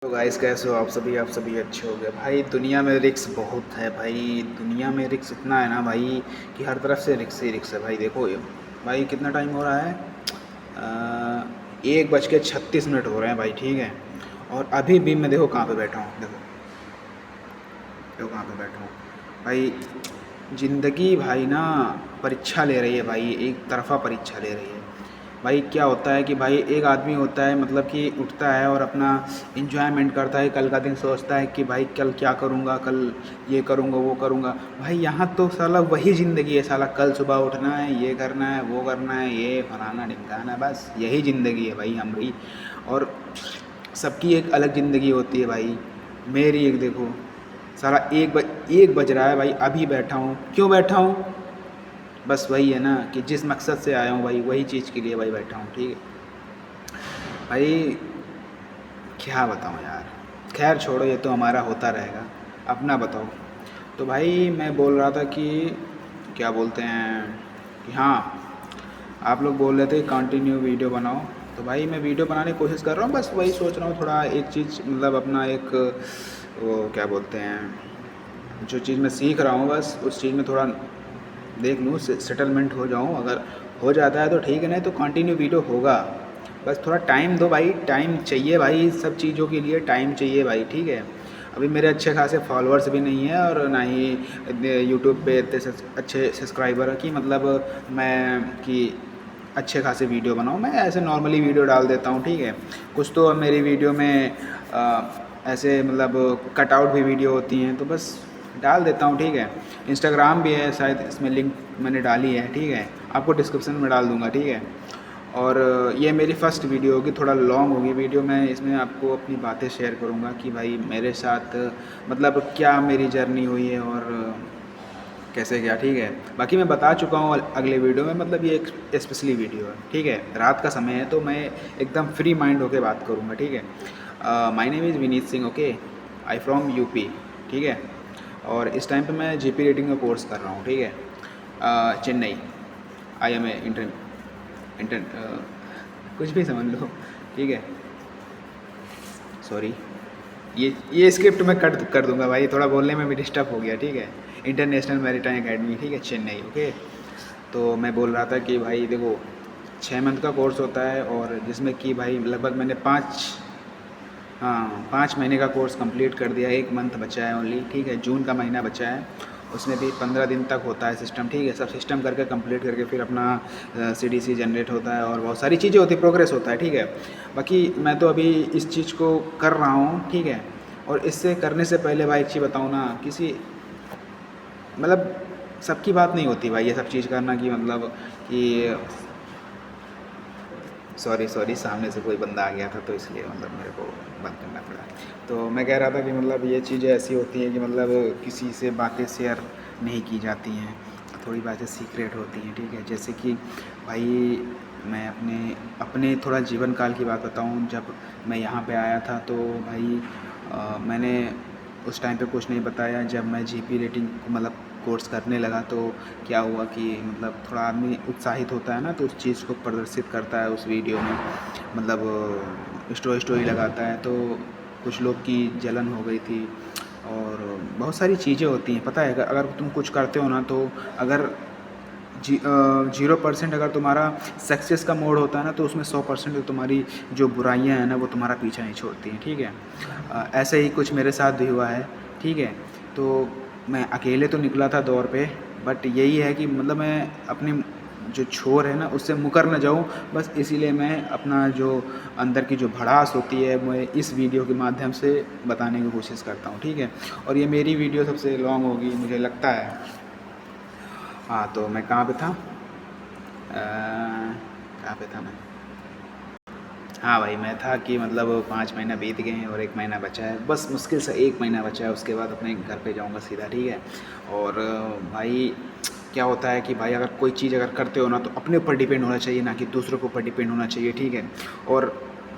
तो गाइस कैसे हो आप सभी अच्छे हो गए भाई। दुनिया में रिक्स बहुत है भाई, दुनिया में रिक्स इतना है ना भाई कि हर तरफ से रिक्स ही रिक्स है भाई। देखो ये भाई कितना टाइम हो रहा है, 1:36 हो रहे हैं भाई, ठीक है। और अभी भी मैं देखो कहाँ पे बैठा हूँ, देखो देखो कहाँ पे बैठा हूँ भाई। ज़िंदगी भाई ना परीक्षा ले रही है भाई, एक तरफ़ा परीक्षा ले रही है भाई। क्या होता है कि भाई एक आदमी होता है, मतलब कि उठता है और अपना एंजॉयमेंट करता है, कल का दिन सोचता है कि भाई कल क्या करूँगा, कल ये करूँगा वो करूँगा। भाई यहाँ तो साला वही ज़िंदगी है साला, कल सुबह उठना है, ये करना है वो करना है, ये फलाना ढिमकाना, बस यही ज़िंदगी है भाई हमारी। और सबकी एक अलग ज़िंदगी होती है भाई। मेरी एक देखो, साला 1 बज रहा है भाई, अभी बैठा हूँ। क्यों बैठा हूँ? बस वही है ना कि जिस मकसद से आया हूँ भाई, वही चीज़ के लिए भाई बैठा हूँ, ठीक है भाई। क्या बताऊँ यार, खैर छोड़ो, ये तो हमारा होता रहेगा। अपना बताओ। तो भाई मैं बोल रहा था कि क्या बोलते हैं कि हाँ, आप लोग बोल रहे थे कंटिन्यू वीडियो बनाओ, तो भाई मैं वीडियो बनाने की कोशिश कर रहा हूँ। बस वही सोच रहा हूँ थोड़ा एक चीज़, मतलब अपना एक वो क्या बोलते हैं, जो चीज़ मैं सीख रहा हूँ बस उस चीज़ में थोड़ा देख लूँ, सेटलमेंट हो जाऊँ। अगर हो जाता है तो ठीक है, नहीं तो कंटिन्यू वीडियो होगा। बस थोड़ा टाइम दो भाई, टाइम चाहिए भाई, सब चीज़ों के लिए टाइम चाहिए भाई, ठीक है। अभी मेरे अच्छे खासे फॉलोअर्स भी नहीं है, और ना ही यूट्यूब पे इतने अच्छे सब्सक्राइबर हैं कि मतलब मैं कि अच्छे खासे वीडियो बनाऊँ। मैं ऐसे नॉर्मली वीडियो डाल देता हूँ, ठीक है। कुछ तो अब मेरी वीडियो में ऐसे मतलब कटआउट भी वीडियो होती हैं, तो बस डाल देता हूँ, ठीक है। इंस्टाग्राम भी है शायद, इसमें लिंक मैंने डाली है, ठीक है। आपको डिस्क्रिप्शन में डाल दूँगा, ठीक है। और ये मेरी फ़र्स्ट वीडियो होगी, थोड़ा लॉन्ग होगी वीडियो। मैं इसमें आपको अपनी बातें शेयर करूँगा कि भाई मेरे साथ मतलब क्या मेरी जर्नी हुई है और कैसे क्या, ठीक है। बाकी मैं बता चुका हूँ अगले वीडियो में, मतलब ये एक स्पेशली वीडियो है, ठीक है। रात का समय है तो मैं एकदम फ्री माइंड होकर बात करूँगा, ठीक है। My name is Vineet Singh, okay. I from UP, ठीक है। और इस टाइम पे मैं जीपी रेटिंग का कोर्स कर रहा हूँ, ठीक है। Chennai, I am a inter कुछ भी समझ लो, ठीक है। सॉरी, ये स्क्रिप्ट मैं कट कर दूंगा भाई, थोड़ा बोलने में भी डिस्टर्ब हो गया, ठीक है। इंटरनेशनल मैरीटाइम एकेडमी, ठीक है, चेन्नई, ओके। तो मैं बोल रहा था कि भाई देखो, 6 मंथ का कोर्स होता है, और जिसमें कि भाई लगभग मैंने 5 महीने का कोर्स कंप्लीट कर दिया। 1 मंथ बचा है ओनली, ठीक है। जून का महीना बचा है, उसमें भी 15 दिन तक होता है सिस्टम, ठीक है। सब सिस्टम करके कंप्लीट करके फिर अपना सीडीसी जनरेट होता है, और बहुत सारी चीज़ें होती है, प्रोग्रेस होता है, ठीक है। बाकी मैं तो अभी इस चीज़ को कर रहा हूँ, ठीक है। और इससे करने से पहले भाई एक चीज़ बताऊँ ना, किसी मतलब सबकी बात नहीं होती भाई ये सब चीज़ करना, कि मतलब कि सॉरी सॉरी, सामने से कोई बंदा आ गया था तो इसलिए मतलब मेरे को बंद करना पड़ा। तो मैं कह रहा था कि मतलब ये चीज़ें ऐसी होती हैं कि मतलब किसी से बातें शेयर नहीं की जाती हैं, थोड़ी बातें सीक्रेट होती हैं, ठीक है। जैसे कि भाई मैं अपने अपने थोड़ा जीवन काल की बात बताऊँ। जब मैं यहाँ पे आया था तो भाई मैंने उस टाइम पे कुछ नहीं बताया। जब मैं जीपी रेटिंग मतलब कोर्स करने लगा तो क्या हुआ कि मतलब थोड़ा आदमी उत्साहित होता है ना, तो उस चीज़ को प्रदर्शित करता है उस वीडियो में, मतलब स्टोरी लगाता है। तो कुछ लोग की जलन हो गई थी, और बहुत सारी चीज़ें होती हैं, पता है। अगर तुम कुछ करते हो ना, तो अगर 0% अगर तुम्हारा सक्सेस का मोड होता है ना, तो उसमें 100% तो तुम्हारी जो बुराइयां हैं ना, वो तुम्हारा पीछा नहीं छोड़ती हैं, ठीक है। ऐसे ही कुछ मेरे साथ भी हुआ है, ठीक है। तो मैं अकेले तो निकला था दौर पे, बट यही है कि मतलब मैं अपनी जो छोर है ना उससे मुकर ना जाऊँ, बस इसीलिए मैं अपना जो अंदर की जो भड़ास होती है मैं इस वीडियो के माध्यम से बताने की कोशिश करता हूँ, ठीक है। और ये मेरी वीडियो सबसे लॉन्ग होगी मुझे लगता है। हाँ, तो मैं कहाँ पे था, कहाँ पे था मैं? हाँ भाई, मैं था कि मतलब 5 महीना बीत गए हैं और 1 महीना बचा है, बस मुश्किल से 1 महीना बचा है, उसके बाद अपने घर पे जाऊँगा सीधा, ठीक है। और भाई क्या होता है कि भाई अगर कोई चीज़ अगर करते हो ना, तो अपने ऊपर डिपेंड होना चाहिए, ना कि दूसरों के ऊपर डिपेंड होना चाहिए, ठीक है। और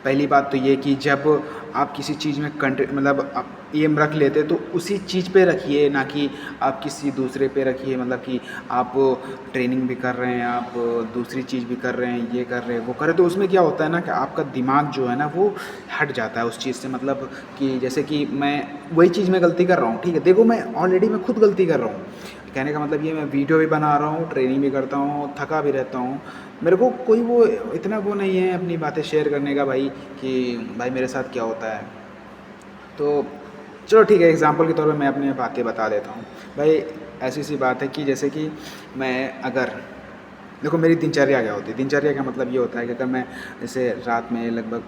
पहली बात तो ये कि जब आप किसी चीज़ में मतलब आप एम रख लेते तो उसी चीज़ पे रखिए, ना कि आप किसी दूसरे पे रखिए। मतलब कि आप ट्रेनिंग भी कर रहे हैं, आप दूसरी चीज़ भी कर रहे हैं, ये कर रहे हैं, वो कर रहे हैं, तो उसमें क्या होता है ना कि आपका दिमाग जो है ना वो हट जाता है उस चीज़ से। मतलब कि जैसे कि मैं वही चीज़ में गलती कर रहा हूँ, ठीक है, देखो मैं ऑलरेडी मैं खुद गलती कर रहा हूँ। कहने का मतलब ये, मैं वीडियो भी बना रहा हूँ, ट्रेनिंग भी करता हूँ, थका भी रहता हूँ, मेरे को कोई वो इतना वो नहीं है अपनी बातें शेयर करने का भाई, कि भाई मेरे साथ क्या होता है। तो चलो ठीक है, एग्ज़ाम्पल के तौर पे मैं अपनी बातें बता देता हूँ भाई। ऐसी सी बात है कि जैसे कि मैं अगर देखो मेरी दिनचर्या क्या होती है, दिनचर्या का मतलब ये होता है कि अगर मैं जैसे रात में लगभग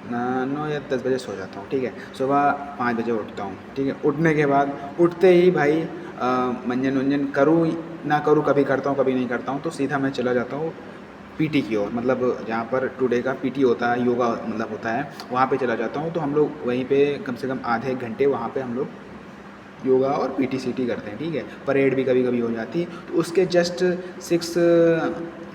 9 या 10 बजे सो जाता हूँ, ठीक है, सुबह 5 बजे उठता हूँ, ठीक है, उठने के बाद उठते ही भाई मंजन वंजन करूँ ना करूँ, कभी करता हूँ कभी नहीं करता हूँ, तो सीधा मैं चला जाता हूँ पीटी की ओर। मतलब जहाँ पर टुडे का पीटी होता है, योगा मतलब होता है, वहाँ पे चला जाता हूँ। तो हम लोग वहीं पे कम से कम आधे एक घंटे वहाँ पे हम लोग योगा और पीटी सीटी करते हैं, ठीक है। परेड भी कभी कभी हो जाती है, तो उसके जस्ट 6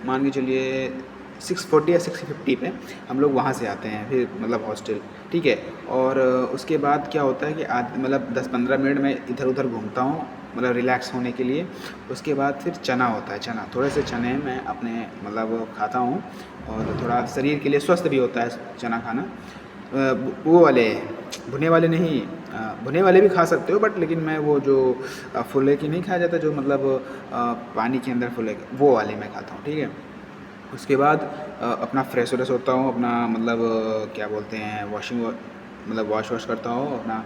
मान के चलिए 6:40 या 6:50 पे हम लोग वहाँ से आते हैं फिर, मतलब हॉस्टल, ठीक है। और उसके बाद क्या होता है कि मतलब 10-15 मिनट में इधर उधर घूमता हूँ, मतलब रिलैक्स होने के लिए। उसके बाद फिर चना होता है, चना, थोड़े से चने मैं अपने मतलब खाता हूँ, और थोड़ा शरीर के लिए स्वस्थ भी होता है चना खाना। वो वाले भुने वाले नहीं, भुने वाले भी खा सकते हो, बट लेकिन मैं वो जो फुले की नहीं खाया जाता, जो मतलब पानी के अंदर फुले वो वाले मैं खाता हूँ, ठीक है। उसके बाद अपना फ्रेश व्रेश होता हूँ, अपना मतलब क्या बोलते हैं मतलब वॉश वॉश करता हूँ अपना,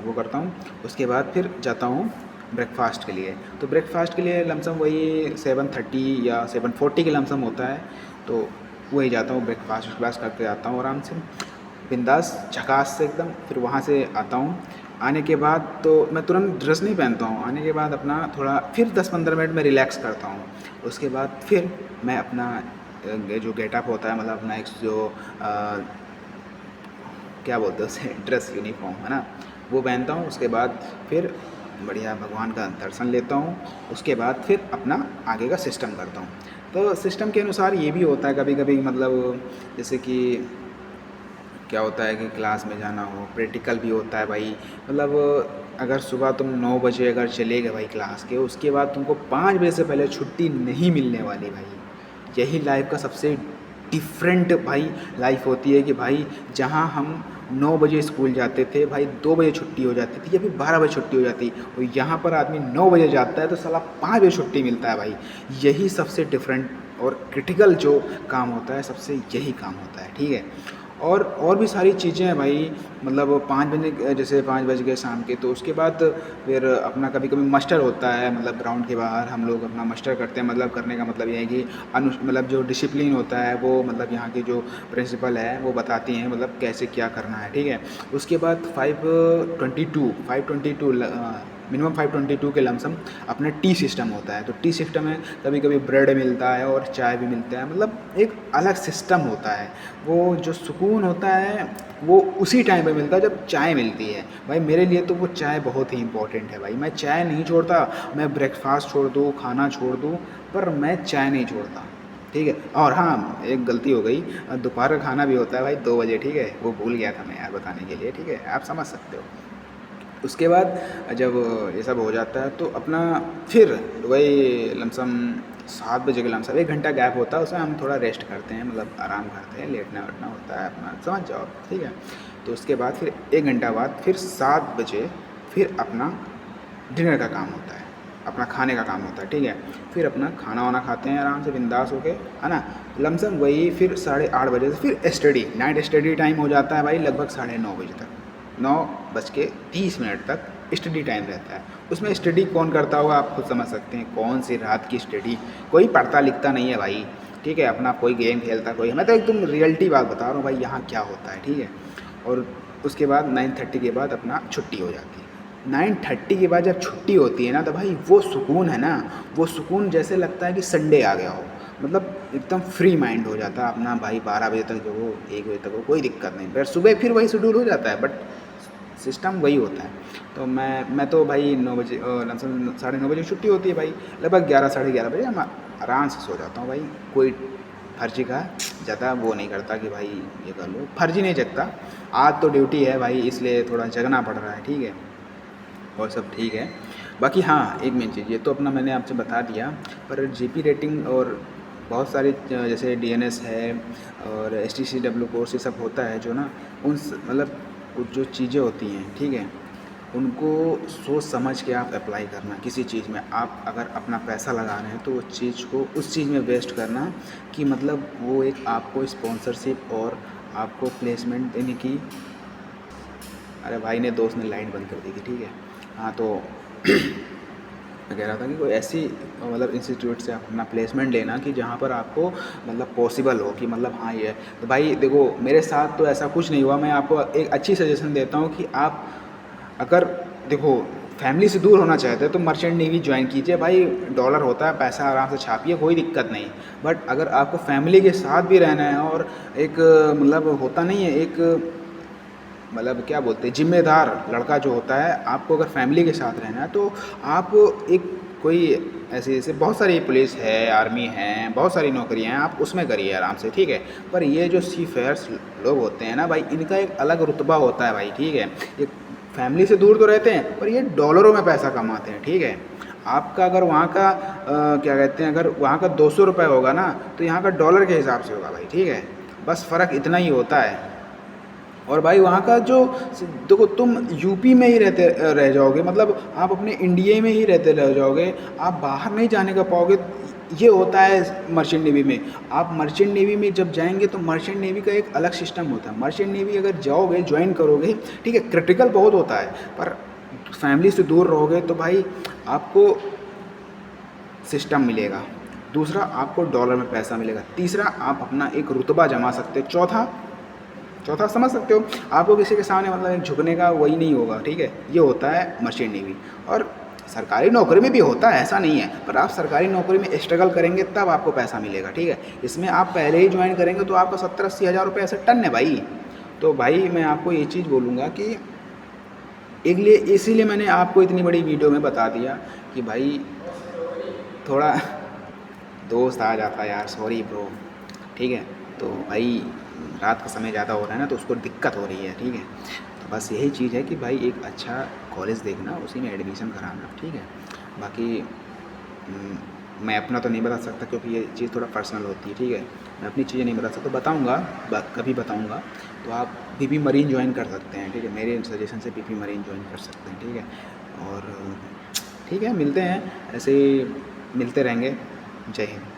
वो करता हूँ। उसके बाद फिर जाता हूँ ब्रेकफास्ट के लिए। तो ब्रेकफास्ट के लिए लमसम वही 7:30 या 7:40 के लमसम होता है, तो वही जाता हूँ, ब्रेकफास्ट व्रेकफास्ट करके आता हूँ आराम से, बिंदास झकास से एकदम। फिर वहाँ से आता हूँ, आने के बाद तो मैं तुरंत ड्रेस नहीं पहनता हूँ, आने के बाद अपना थोड़ा फिर 10-15 मिनट में रिलैक्स करता हूँ। उसके बाद फिर मैं अपना जो गेटअप होता है, मतलब अपना एक जो क्या बोलते हैं उसे, ड्रेस यूनिफॉर्म है ना, वो पहनता हूँ। उसके बाद फिर बढ़िया भगवान का दर्शन लेता हूँ। उसके बाद फिर अपना आगे का सिस्टम करता हूँ। तो सिस्टम के अनुसार ये भी होता है कभी कभी, मतलब जैसे कि क्या होता है कि क्लास में जाना हो, प्रैक्टिकल भी होता है भाई। मतलब अगर सुबह तुम 9 बजे अगर चले गए भाई क्लास के, उसके बाद तुमको 5 बजे से पहले छुट्टी नहीं मिलने वाली भाई। यही लाइफ का सबसे डिफरेंट भाई लाइफ होती है कि भाई जहाँ हम 9 बजे स्कूल जाते थे भाई, 2 बजे छुट्टी हो जाती थी या फिर 12 बजे छुट्टी हो जाती, और यहाँ पर आदमी 9 बजे जाता है तो साला 5 बजे छुट्टी मिलता है भाई। यही सबसे डिफरेंट और क्रिटिकल जो काम होता है, सबसे यही काम होता है, ठीक है। और भी सारी चीज़ें हैं भाई, मतलब 5 बजे, जैसे 5 बज गए शाम के, तो उसके बाद फिर अपना कभी कभी मस्टर होता है, मतलब ग्राउंड के बाहर हम लोग अपना मस्टर करते हैं। मतलब करने का मतलब ये है कि मतलब जो डिसिप्लिन होता है वो, मतलब यहाँ की जो प्रिंसिपल है वो बताती हैं मतलब कैसे क्या करना है, ठीक है। उसके बाद 5:22 मिनिमम 5:22 के लमसम अपना टी सिस्टम होता है। तो टी सिस्टम में कभी कभी ब्रेड मिलता है और चाय भी मिलता है, मतलब एक अलग सिस्टम होता है। वो जो सुकून होता है वो उसी टाइम पे मिलता है जब चाय मिलती है भाई। मेरे लिए तो वो चाय बहुत ही इंपॉर्टेंट है भाई, मैं चाय नहीं छोड़ता। मैं ब्रेकफास्ट छोड़ दूँ, खाना छोड़ दूँ, पर मैं चाय नहीं छोड़ता, ठीक है। और हाँ, एक गलती हो गई, दोपहर का खाना भी होता है भाई 2 बजे, ठीक है, वो भूल गया था मैं यार बताने के लिए, ठीक है, आप समझ सकते हो। उसके बाद जब ये सब हो जाता है तो अपना फिर वही लमसम 7 बजे के लमसम 1 घंटा गैप होता है, उसमें हम थोड़ा रेस्ट करते हैं, मतलब आराम करते हैं, लेटना वेटना होता है अपना, समझ जाओ, ठीक है। तो उसके बाद फिर 1 घंटा बाद फिर 7 बजे फिर अपना डिनर का काम होता है, अपना खाने का काम होता है, ठीक है। फिर अपना खाना वाना खाते हैं आराम से बिंदास होके, है ना। लमसम वही फिर 8:30 बजे से फिर स्टडी, नाइट स्टडी टाइम हो जाता है भाई लगभग 9:30 बजे तक, 9:30 तक स्टडी टाइम रहता है। उसमें स्टडी कौन करता होगा आप खुद समझ सकते हैं, कौन सी रात की स्टडी, कोई पढ़ता लिखता नहीं है भाई, ठीक है। अपना कोई गेम खेलता, कोई, मैं तो एकदम रियलिटी बात बता रहा हूँ भाई यहाँ क्या होता है, ठीक है। और उसके बाद 9:30 के बाद अपना छुट्टी हो जाती है। 9:30 के बाद जब छुट्टी होती है ना, तो भाई वो सुकून है ना, वो सुकून जैसे लगता है कि संडे आ गया हो, मतलब एकदम फ्री माइंड हो जाता है अपना भाई। 12 बजे तक जो हो, 1 बजे तक हो, कोई दिक्कत नहीं, फिर सुबह फिर वही शेड्यूल हो जाता है, बट सिस्टम वही होता है। तो मैं तो भाई 9 बजे लमसम 9:30 बजे छुट्टी होती है भाई, लगभग 11 साढ़े 11 बजे हम आराम से सो जाता हूँ भाई। कोई फर्जी का ज़्यादा वो नहीं करता कि भाई ये कर लो, फर्जी नहीं जगता। आज तो ड्यूटी है भाई, इसलिए थोड़ा जगना पड़ रहा है, ठीक है, और सब ठीक है। बाकी हाँ, एक मेन चीज़, ये तो अपना मैंने आपसे बता दिया, पर जीपी रेटिंग और बहुत सारे जैसे डीएनएस है और एसटीसीडब्ल्यू कोर्स ये सब होता है जो ना, मतलब कुछ जो चीज़ें होती हैं, ठीक है, उनको सोच समझ के आप अप्लाई करना किसी चीज़ में। आप अगर अपना पैसा लगा रहे हैं तो उस चीज़ को उस चीज़ में वेस्ट करना कि मतलब वो एक आपको स्पॉन्सरशिप और आपको प्लेसमेंट देने की। अरे भाई ने दोस्त ने लाइट बंद कर दी थी, ठीक है। हाँ, तो मैं कह रहा था कि कोई ऐसी मतलब इंस्टीट्यूट से आप अपना प्लेसमेंट लेना कि जहाँ पर आपको मतलब पॉसिबल हो कि मतलब हाँ ये है। तो भाई देखो, मेरे साथ तो ऐसा कुछ नहीं हुआ। मैं आपको एक अच्छी सजेशन देता हूँ कि आप अगर देखो फैमिली से दूर होना चाहते हैं तो मर्चेंट नेवी ज्वाइन कीजिए भाई। डॉलर होता है, पैसा आराम से छापिए, कोई दिक्कत नहीं। बट अगर आपको फैमिली के साथ भी रहना है और एक मतलब होता नहीं है, एक मतलब क्या बोलते हैं, जिम्मेदार लड़का जो होता है, आपको अगर फैमिली के साथ रहना है तो आप एक कोई ऐसे ऐसे बहुत सारी पुलिस है, आर्मी है, बहुत सारी नौकरियां हैं, आप उसमें करिए आराम से, ठीक है। पर ये जो सी फेयर्स लोग होते हैं ना भाई, इनका एक अलग रुतबा होता है भाई, ठीक है। ये फैमिली से दूर तो रहते हैं पर ये डॉलरों में पैसा कमाते हैं, ठीक है। आपका अगर वहाँ का क्या कहते हैं, अगर वहाँ का 200 रुपये होगा ना तो यहाँ का डॉलर के हिसाब से होगा भाई, ठीक है। बस फ़र्क इतना ही होता है। और भाई वहाँ का जो देखो, तुम यूपी में ही रहते रह जाओगे, मतलब आप अपने इंडिया में ही रहते रह जाओगे, आप बाहर नहीं जाने का पाओगे। ये होता है मर्चेंट नेवी में। आप मर्चेंट नेवी में जब जाएंगे तो मर्चेंट नेवी का एक अलग सिस्टम होता है। मर्चेंट नेवी अगर जाओगे, ज्वाइन करोगे, ठीक है, क्रिटिकल बहुत होता है, पर फैमिली से दूर रहोगे तो भाई आपको सिस्टम मिलेगा। दूसरा, आपको डॉलर में पैसा मिलेगा। तीसरा, आप अपना एक रुतबा जमा सकते हो। चौथा चौथा समझ सकते हो, आपको किसी के सामने मतलब एक झुकने का वही नहीं होगा, ठीक है। ये होता है मर्चेंट नेवी। और सरकारी नौकरी में भी होता है, ऐसा नहीं है, पर आप सरकारी नौकरी में स्ट्रगल करेंगे तब आपको पैसा मिलेगा, ठीक है। इसमें आप पहले ही ज्वाइन करेंगे तो आपका 70-80 हज़ार रुपये ऐसे टन है भाई। तो भाई मैं आपको ये चीज़ बोलूँगा कि एक लिए इसीलिए मैंने आपको इतनी बड़ी वीडियो में बता दिया कि भाई थोड़ा दोस्त आ जाता यार, सॉरी ब्रो, ठीक है। तो भाई रात का समय ज़्यादा हो रहा है ना, तो उसको दिक्कत हो रही है, ठीक है। तो बस यही चीज़ है कि भाई एक अच्छा कॉलेज देखना, उसी में एडमिशन कराना, ठीक है। बाकी मैं अपना तो नहीं बता सकता क्योंकि ये चीज़ थोड़ा पर्सनल होती है, ठीक है। मैं अपनी चीज़ें नहीं बता सकता, बताऊँगा, कभी बताऊँगा। तो आप पीपी मरीन ज्वाइन कर सकते हैं, ठीक है। मेरे सजेशन से पीपी मरीन ज्वाइन कर सकते हैं, ठीक है। और ठीक है, मिलते हैं, ऐसे ही मिलते रहेंगे। जय हिंद।